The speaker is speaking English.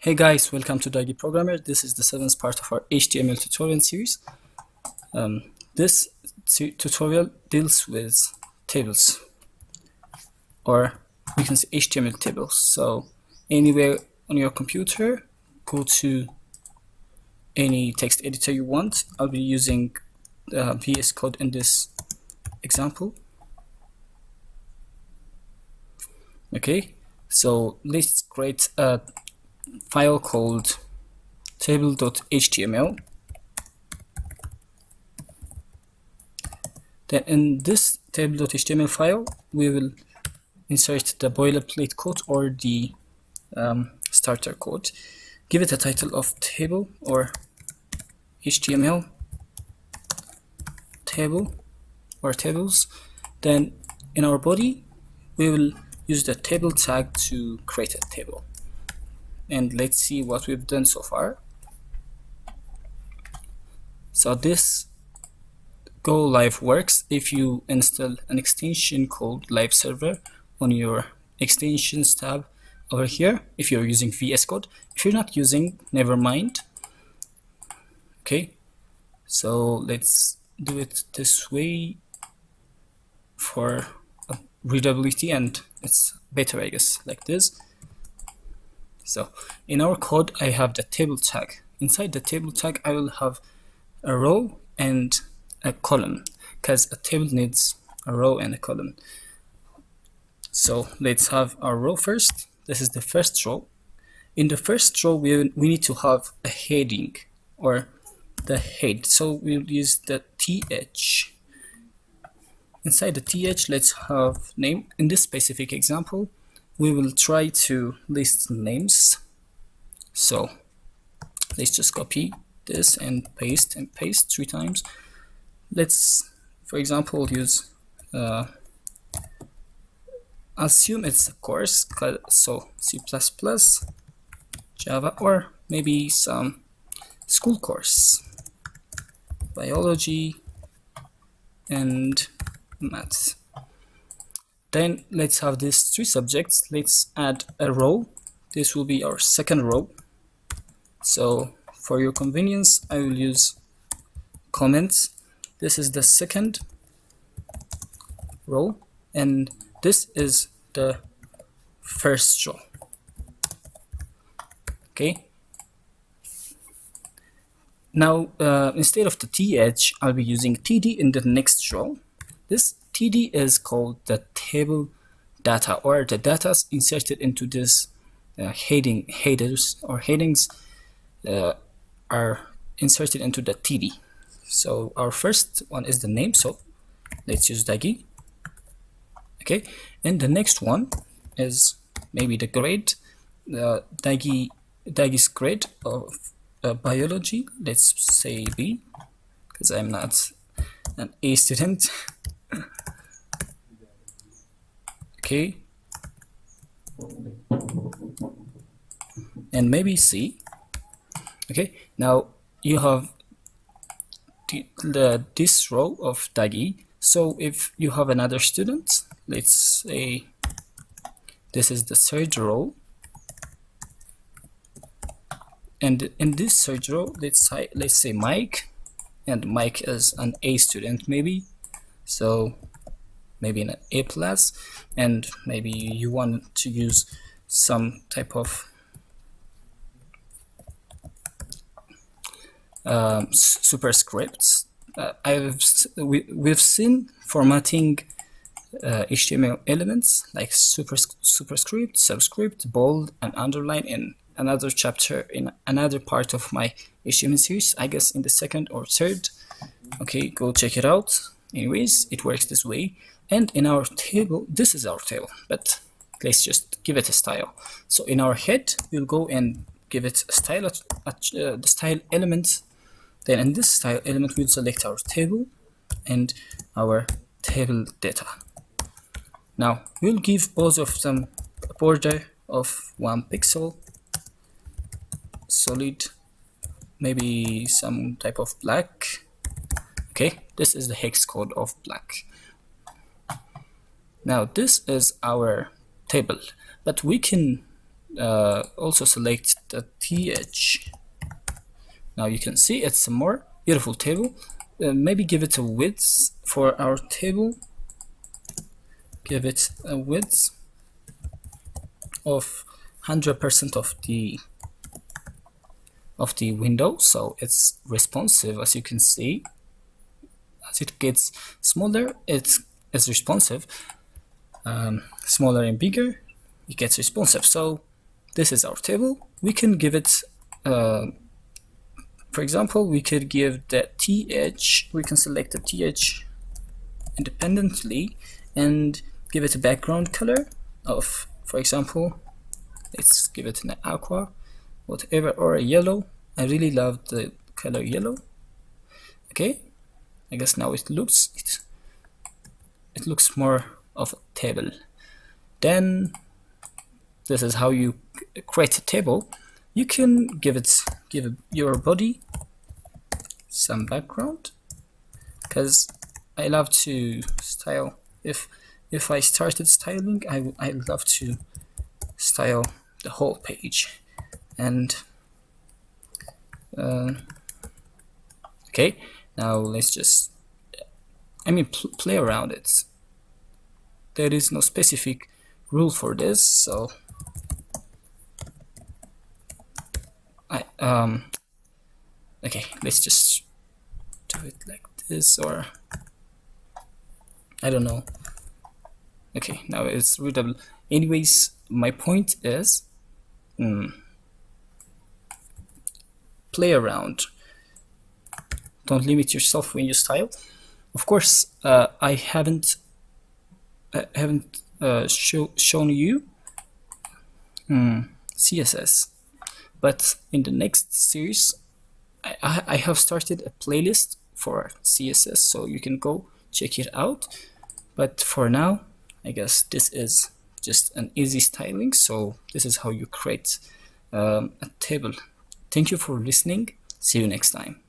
Hey guys, welcome to Dagi Programmer. This is the seventh part of our HTML tutorial series. This tutorial deals with tables, or we can say HTML tables. So anywhere on your computer, go to any text editor you want. I'll be using VS Code in this example. Okay, so let's create a file called table.html. Then in this table.html file, we will insert the boilerplate code or the starter code. Give it a title of table or HTML table or tables. Then in our body, we will use the table tag to create a table. And let's see what we've done so far. So this Go Live works if you install an extension called Live Server on your extensions tab over here, if you're using VS Code. If you're not using, never mind. Okay, so let's do it this way for readability, and it's better, I guess, like this. So in our code, I have the table tag. Inside the table tag, I will have a row and a column, because a table needs a row and a column. So let's have our row first. This is the first row. In the first row, we need to have a heading or the head. So we'll use the th. Inside the th, let's have name. In this specific example, we will try to list names. So let's just copy this and paste 3 times. Let's, for example, use assume it's a course, so C++, Java, or maybe some school course, biology and maths. Then let's have these 3 subjects. Let's add a row. This will be our second row. So for your convenience, I will use comments. This is the second row, and this is the first row. Okay. Now, instead of the th, I'll be using td in the next row. This td is called the table data, or the data inserted into this headers or headings are inserted into the td. So our first one is the name, so let's use Dagi. Okay, and the next one is maybe the grade, Dagi's grade of biology. Let's say B, because I'm not an A student. Okay, and maybe C. Okay, now you have this row of Dagi. So if you have another student, let's say this is the third row, and in this third row, let's say Mike, and Mike is an A student maybe, so maybe an A plus, and maybe you want to use some type of superscripts. We've seen formatting HTML elements like superscript, subscript, bold, and underline in another chapter in another part of my HTML series, I guess in the second or third. Okay, go check it out. Anyways, it works this way. And in our table, this is our table, but let's just give it a style. So in our head, we'll go and give it a style, the style element. Then in this style element, we'll select our table and our table data. Now we'll give both of them a border of 1 pixel, solid, maybe some type of black. Okay, this is the hex code of black. Now this is our table, but we can also select the th. Now you can see it's a more beautiful table. Maybe give it a width for our table. Give it a width of 100% of the window, so it's responsive. As you can see, as it gets smaller, it's responsive. Smaller and bigger, it gets responsive. So this is our table. We can give it, for example, we could give the th. We can select the th independently and give it a background color of, for example, let's give it an aqua, whatever, or a yellow. I really love the color yellow. Okay, I guess now it looks more of a table. Then this is how you create a table. You can give your body some background, because I love to style. If I started styling, I love to style the whole page. And okay, now let's just play around it. There is no specific rule for this, so okay, let's just do it like this, or I don't know. Okay, now it's readable. Anyways, my point is, play around. Don't limit yourself when you style. Of course, I haven't shown you CSS, but in the next series I have started a playlist for CSS, so you can go check it out. But for now, I guess this is just an easy styling. So this is how you create a table. Thank you for listening. See you next time.